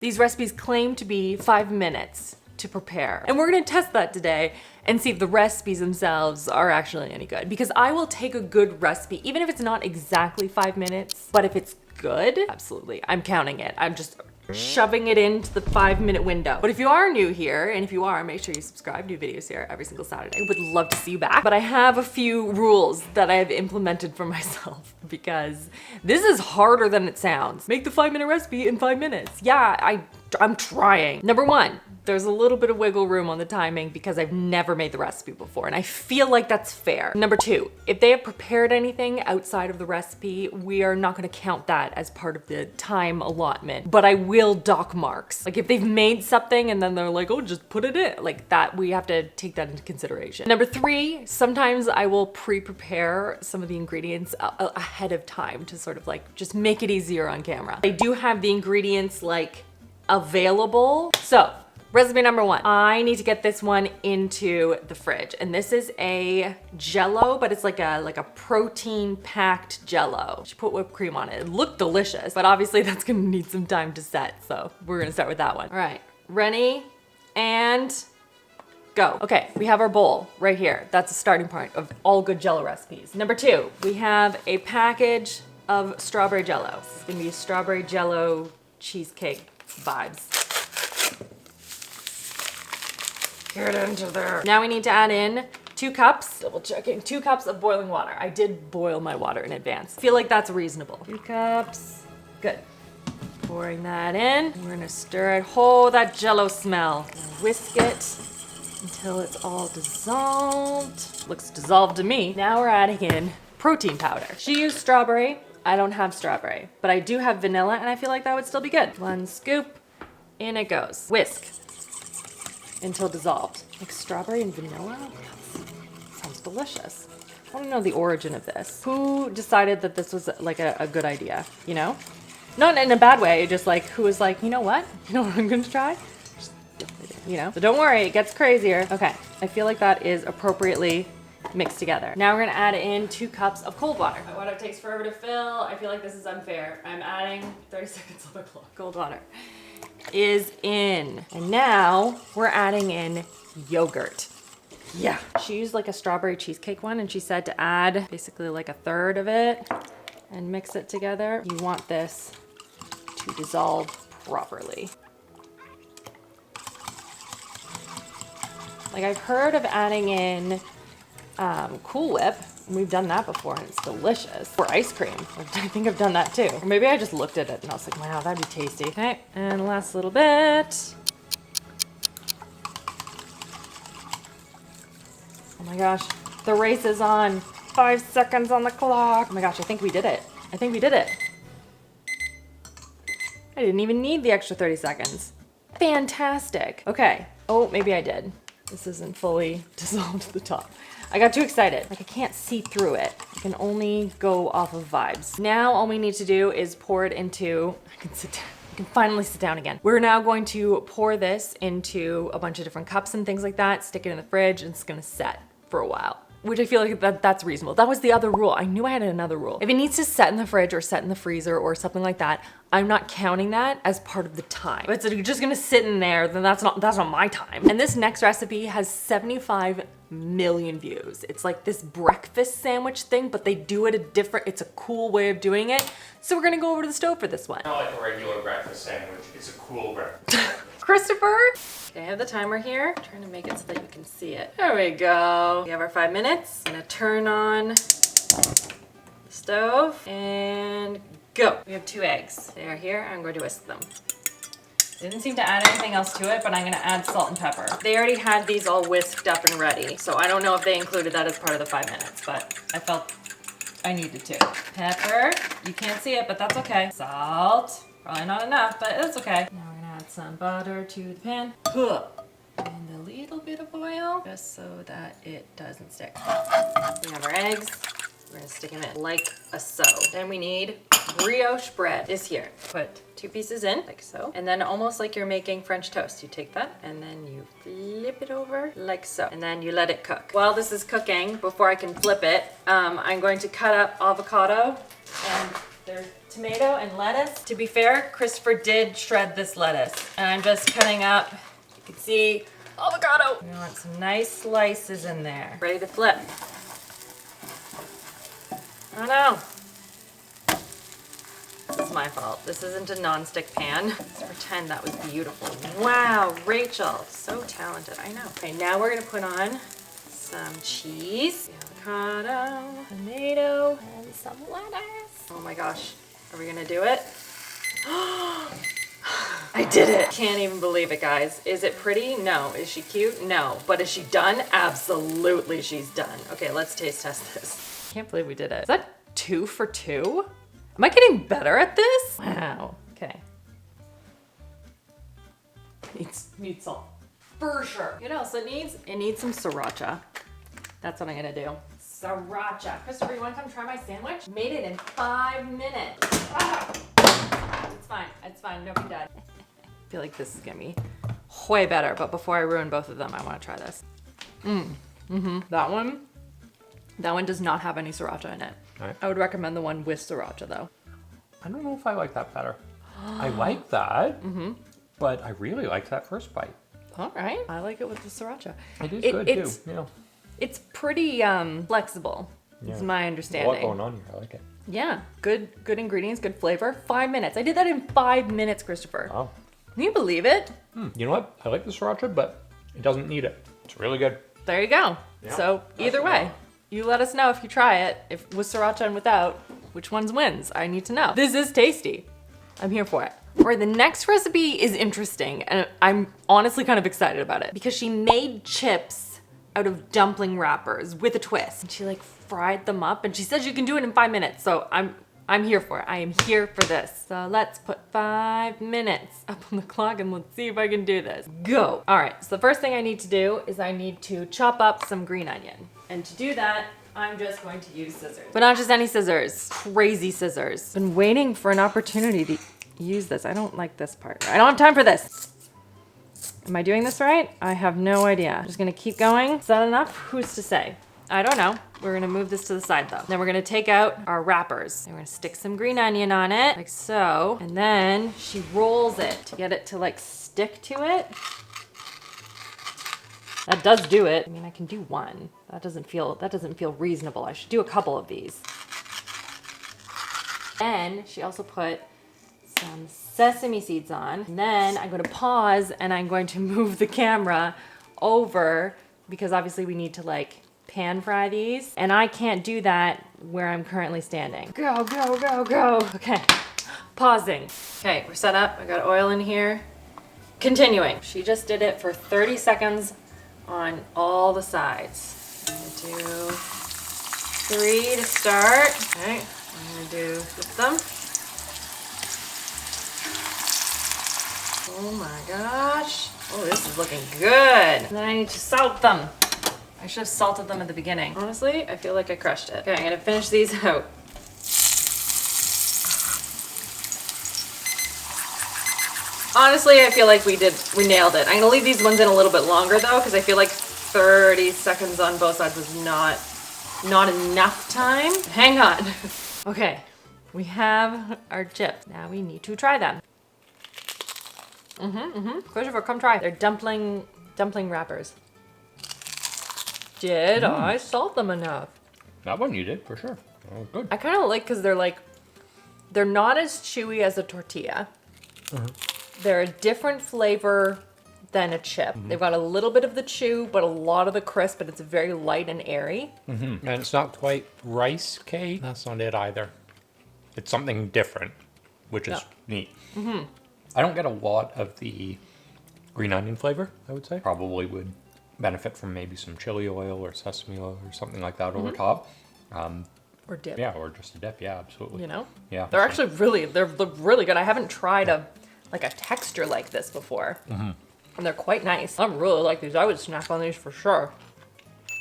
These recipes claim to be 5 minutes to prepare. And we're gonna test that today and see if the recipes themselves are actually any good. Because I will take a good recipe, even if it's not exactly 5 minutes, but if it's good, absolutely, I'm counting it. I'm just shoving it into the 5-minute window. But if you are new here, and if you are, make sure you subscribe. New videos here every single Saturday. Would love to see you back. But I have a few rules that I have implemented for myself because this is harder than it sounds. Make the 5-minute recipe in 5 minutes. Yeah, I'm trying. Number 1, there's a little bit of wiggle room on the timing because I've never made the recipe before and I feel like that's fair. Number 2, if they have prepared anything outside of the recipe, we are not gonna count that as part of the time allotment, but I will dock marks. Like if they've made something and then they're like, oh, just put it in, like that, we have to take that into consideration. Number 3, sometimes I will pre-prepare some of the ingredients ahead of time to sort of like just make it easier on camera. I do have the ingredients like available. So recipe number 1, I need to get this one into the fridge. And this is a jell-o, but it's like a protein packed jell-o. She put whipped cream on it. It looked delicious, but obviously that's gonna need some time to set. So we're gonna start with that one. All right, ready and go. Okay, we have our bowl right here. That's a starting point of all good jell-o recipes. Number 2, we have a package of strawberry jell-o. This is gonna be strawberry jell-o cheesecake vibes. Get into there. Now we need to add in 2 cups, double checking, 2 cups of boiling water. I did boil my water in advance. I feel like that's reasonable. 2 cups, good. Pouring that in. We're gonna stir it. Oh, that jell-o smell. Whisk it until it's all dissolved. Looks dissolved to me. Now we're adding in protein powder. She used strawberry. I don't have strawberry, but I do have vanilla and I feel like that would still be good. 1 scoop, in it goes. Whisk until dissolved. Like strawberry and vanilla? That sounds delicious. I want to know the origin of this. Who decided that this was like a good idea, you know? Not in a bad way, just like who was like, you know what? You know what I'm gonna try? You know? So don't worry, it gets crazier. Okay, I feel like that is appropriately mixed together. Now we're gonna add in 2 cups of cold water. My water takes forever to fill. I feel like this is unfair. I'm adding 30 seconds on the clock. Cold water is in. And now we're adding in yogurt. Yeah. She used like a strawberry cheesecake one and she said to add basically like 1/3 of it and mix it together. You want this to dissolve properly. Like I've heard of adding in Cool Whip. We've done that before and it's delicious. Or ice cream. I think I've done that too. Or maybe I just looked at it and I was like, wow, that'd be tasty. Okay, and last little bit. Oh my gosh, the race is on. 5 seconds on the clock. Oh my gosh, I think we did it. I think we did it. I didn't even need the extra 30 seconds. Fantastic. Okay. Oh, maybe I did. This isn't fully dissolved to the top. I got too excited. Like I can't see through it. I can only go off of vibes. Now all we need to do is pour it into, I can sit down. I can finally sit down again. We're now going to pour this into a bunch of different cups and things like that, stick it in the fridge, and it's gonna set for a while. Which I feel like that's reasonable. That was the other rule. I knew I had another rule. If it needs to set in the fridge or set in the freezer or something like that, I'm not counting that as part of the time. But if you're just gonna sit in there, then that's not my time. And this next recipe has 75 million views. It's like this breakfast sandwich thing, but they do it it's a cool way of doing it. So we're gonna go over to the stove for this one. Not like a regular breakfast sandwich, it's a cool breakfast. Christopher? Okay, I have the timer here. I'm trying to make it so that you can see it. There we go. We have our 5 minutes. I'm gonna turn on the stove and go. We have 2 eggs. They are here. I'm going to whisk them. Didn't seem to add anything else to it, but I'm gonna add salt and pepper. They already had these all whisked up and ready, so I don't know if they included that as part of the 5 minutes, but I felt I needed to. Pepper. You can't see it, but that's okay. Salt. Probably not enough, but it's okay. Now we're gonna add some butter to the pan. And a little bit of oil, just so that it doesn't stick. We have our eggs. We're gonna stick them in like so. Then we need brioche bread is here. Put 2 pieces in, like so. And then almost like you're making French toast. You take that and then you flip it over like so. And then you let it cook. While this is cooking, before I can flip it, I'm going to cut up avocado and There's tomato and lettuce. To be fair, Christopher did shred this lettuce. And I'm just cutting up, you can see, avocado. We want some nice slices in there. Ready to flip. Oh no. This is my fault. This isn't a non-stick pan. Let's pretend that was beautiful. Wow, Rachel, so talented, I know. Okay, now we're gonna put on some cheese, avocado, tomato, and some lettuce. Oh my gosh, are we gonna do it? I did it. Can't even believe it, guys. Is it pretty? No. Is she cute? No. But is she done? Absolutely she's done. Okay, let's taste test this. Can't believe we did it. Is that 2 for 2? Am I getting better at this? Wow. Okay. Needs salt. For sure. You know what else it needs? It needs some sriracha. That's what I'm gonna do. Sriracha. Christopher, you wanna come try my sandwich? Made it in 5 minutes. Ah! It's fine. It's fine. Don't be dead. I feel like this is gonna be way better, but before I ruin both of them, I wanna try this. That one does not have any sriracha in it. Right. I would recommend the one with sriracha though. I don't know if I like that better. I like that, but I really like that first bite. All right. I like it with the sriracha. It is good too. Yeah. It's pretty flexible, is my A understanding. lot going on here. I like it. Yeah, good ingredients, good flavor. 5 minutes. I did that in 5 minutes, Christopher. Wow. Can you believe it? You know what? I like the sriracha, but it doesn't need it. It's really good. There you go. Yeah, So either way, you let us know if you try it, if with sriracha and without, which ones wins. I need to know. This is tasty. I'm here for it. All right, the next recipe is interesting, and I'm honestly kind of excited about it because she made chips out of dumpling wrappers with a twist. And she like fried them up, and she says you can do it in 5 minutes. So I'm here for it. I am here for this. So let's put 5 minutes up on the clock and let's see if I can do this. Go. All right, so the first thing I need to do is I need to chop up some green onion. And to do that, I'm just going to use scissors. But not just any scissors, crazy scissors. Been waiting for an opportunity to use this. I don't like this part. I don't have time for this. Am I doing this right? I have no idea. I'm just gonna keep going. Is that enough? Who's to say? I don't know. We're gonna move this to the side though. Then we're gonna take out our wrappers. And we're gonna stick some green onion on it, like so. And then she rolls it to get it to like stick to it. That does do it. I mean, I can do one. That doesn't feel reasonable. I should do a couple of these. Then she also put some sesame seeds on. And then I'm going to pause and I'm going to move the camera over because obviously we need to like pan fry these. And I can't do that where I'm currently standing. Go, go, go, go. Okay, pausing. Okay, we're set up. I got oil in here. Continuing. She just did it for 30 seconds on all the sides. I'm gonna do 3 to start. Okay, I'm gonna do with them. Oh my gosh. Oh, this is looking good. And then I need to salt them. I should have salted them at the beginning. Honestly, I feel like I crushed it. Okay, I'm gonna finish these out. Honestly, I feel like we nailed it. I'm gonna leave these ones in a little bit longer though, because I feel like 30 seconds on both sides was not enough time. Hang on. Okay, we have our chips. Now we need to try them. Christopher, come try. They're dumpling wrappers. Did I salt them enough? That one you did, for sure. That was good. I kind of like, because they're not as chewy as a tortilla. They're a different flavor than a chip. They've got a little bit of the chew, but a lot of the crisp, but it's very light and airy. And it's not quite rice cake. That's not it either. It's something different, which is neat. I don't get a lot of the green onion flavor, I would say. Probably would benefit from maybe some chili oil or sesame oil or something like that over top. Or dip. Yeah, or just a dip. Yeah, absolutely. You know? Yeah. They're actually really good. I haven't tried a texture like this before. And they're quite nice. I really like these. I would snack on these for sure.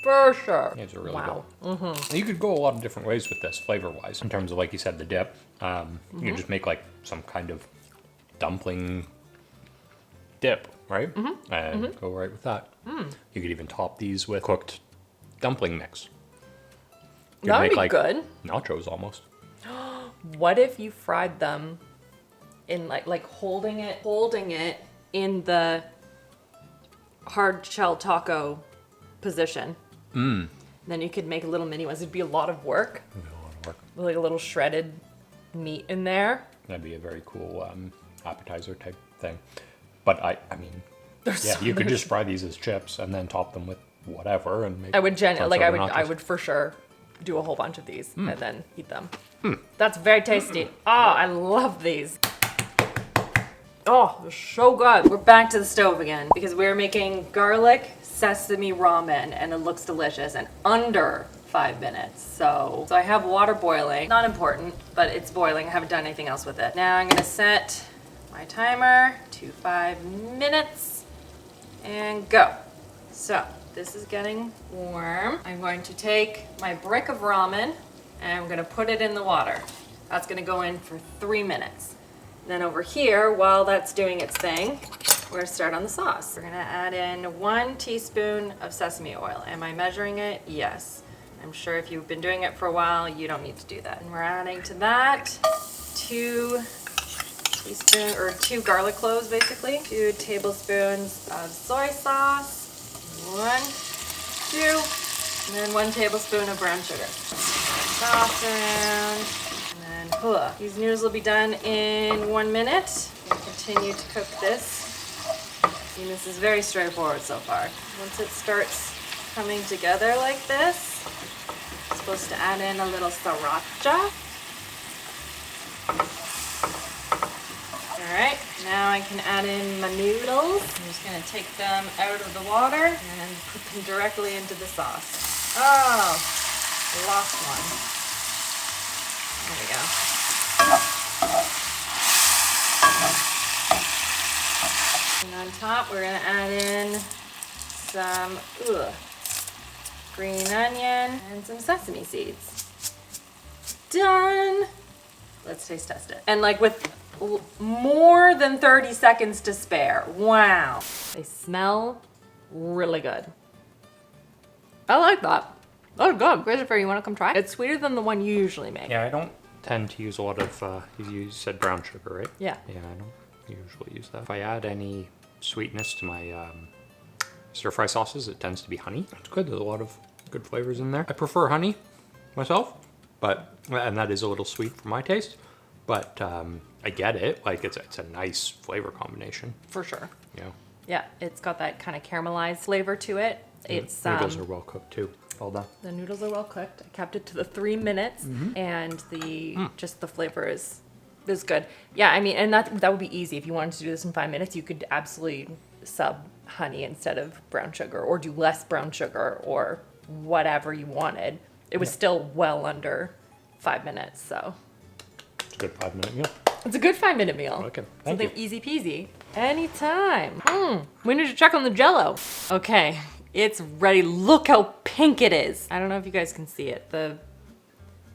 For sure. These are really good. You could go a lot of different ways with this, flavor-wise, in terms of, like you said, the dip. You could just make like some kind of dumpling dip, right? And go right with that. You could even top these with cooked dumpling mix. You That would make be like good. nachos almost. What if you fried them in like holding it in the hard shell taco position? Then you could make little mini ones. It'd be a lot of work. It'd be a lot of work. With like a little shredded meat in there. That'd be a very cool appetizer type thing. But I mean, So you could just fry these as chips and then top them with whatever and make. I would some sort of I nachos. would for sure do a whole bunch of these and then eat them. That's very tasty. I love these. Oh, they're so good. We're back to the stove again because we're making garlic sesame ramen and it looks delicious and under 5 minutes. So I have water boiling. Not important, but it's boiling. I haven't done anything else with it. Now I'm gonna set my timer to 5 minutes and go. So this is getting warm. I'm going to take my brick of ramen and I'm gonna put it in the water. That's gonna go in for 3 minutes. Then over here, while that's doing its thing, we're gonna start on the sauce. We're gonna add in 1 teaspoon of sesame oil. Am I measuring it? Yes. I'm sure if you've been doing it for a while, you don't need to do that. And we're adding to that 2 garlic cloves, basically. 2 tablespoons of soy sauce. 1, 2, and then 1 tablespoon of brown sugar. Sauce around. And then, these noodles will be done in 1 minute. We'll continue to cook this. And this is very straightforward so far. Once it starts coming together like this, I'm supposed to add in a little sriracha. All right, now I can add in my noodles. I'm just gonna take them out of the water and put them directly into the sauce. Oh, lost one. There we go. And on top, we're gonna add in some green onion and some sesame seeds. Done. Let's taste test it. And like with more than 30 seconds to spare. Wow. They smell really good. I like that. Oh, good. Christopher, you want to come try? It's sweeter than the one you usually make. Yeah, I don't tend to use a lot of, you said brown sugar, right? Yeah. Yeah, I don't usually use that. If I add any sweetness to my stir fry sauces, it tends to be honey. It's good, there's a lot of good flavors in there. I prefer honey myself, and that is a little sweet for my taste, but I get it, like it's a nice flavor combination. For sure. Yeah. Yeah, it's got that kind of caramelized flavor to it. It's noodles are well cooked too. Well done. The noodles are well cooked. I kept it to the 3 minutes, and just the flavor is good. Yeah, I mean, and that would be easy if you wanted to do this in 5 minutes. You could absolutely sub honey instead of brown sugar, or do less brown sugar, or whatever you wanted. It was still well under 5 minutes, so It's a good 5-minute meal. it's a good 5-minute meal. Okay, thank Something easy peasy. Anytime. We need to check on the jell-o. Okay, it's ready. Look how pink it is. I don't know if you guys can see it. The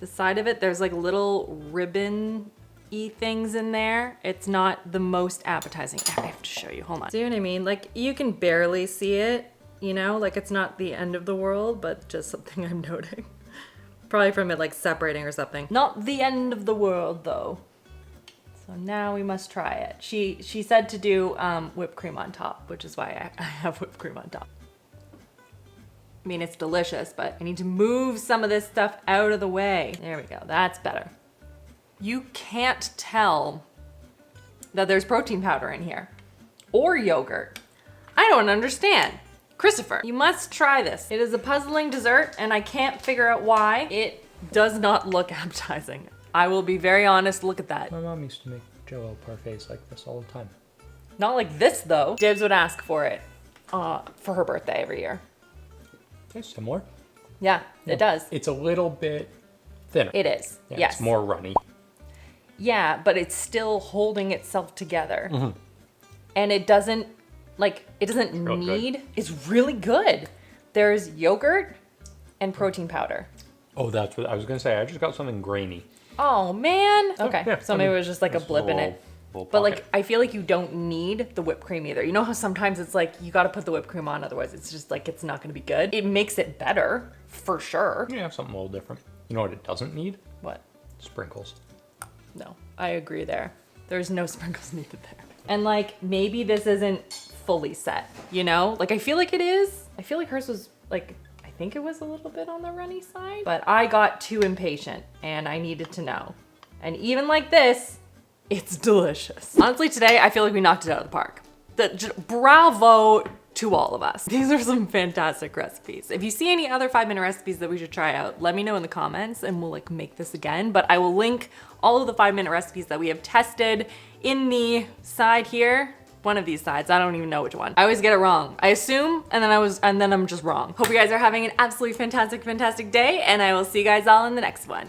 side of it, there's like little ribbon-y things in there. It's not the most appetizing. I have to show you, hold on. See what I mean? Like you can barely see it, you know? Like it's not the end of the world, but just something I'm noting. Probably from it like separating or something. Not the end of the world though. So now we must try it. She said to do whipped cream on top, which is why I have whipped cream on top. I mean, it's delicious, but I need to move some of this stuff out of the way. There we go, that's better. You can't tell that there's protein powder in here or yogurt. I don't understand. Christopher, you must try this. It is a puzzling dessert and I can't figure out why. It does not look appetizing. I will be very honest, look at that. My mom used to make jell-o parfaits like this all the time. Not like this though. Dibs would ask for it for her birthday every year. Tastes similar. Yeah, it does. It's a little bit thinner. It is, Yeah, yes. It's more runny. Yeah, but it's still holding itself together. And it doesn't real need, good. it's really good. There's yogurt and protein powder. Oh, that's what I was gonna say. I just got something grainy. Oh man. Okay, yeah, so I maybe mean, it was just like a this is blip in little- it. little But like, pocket. I feel like you don't need the whipped cream either. You know how sometimes it's like, you gotta put the whipped cream on, otherwise it's just like, it's not gonna be good. It makes it better, for sure. Yeah, something a little different. You know what it doesn't need? What? Sprinkles. No, I agree there. There's no sprinkles needed there. And like, maybe this isn't fully set, you know? Like, I feel like it is. I feel like hers was like, I think it was a little bit on the runny side, but I got too impatient and I needed to know. And even like this, it's delicious. Honestly, today, I feel like we knocked it out of the park. Bravo to all of us. These are some fantastic recipes. If you see any other 5-minute recipes that we should try out, let me know in the comments and we'll like make this again. But I will link all of the 5-minute recipes that we have tested in the side here. One of these sides, I don't even know which one. I always get it wrong. I assume, and then I'm just wrong. Hope you guys are having an absolutely fantastic day, and I will see you guys all in the next one.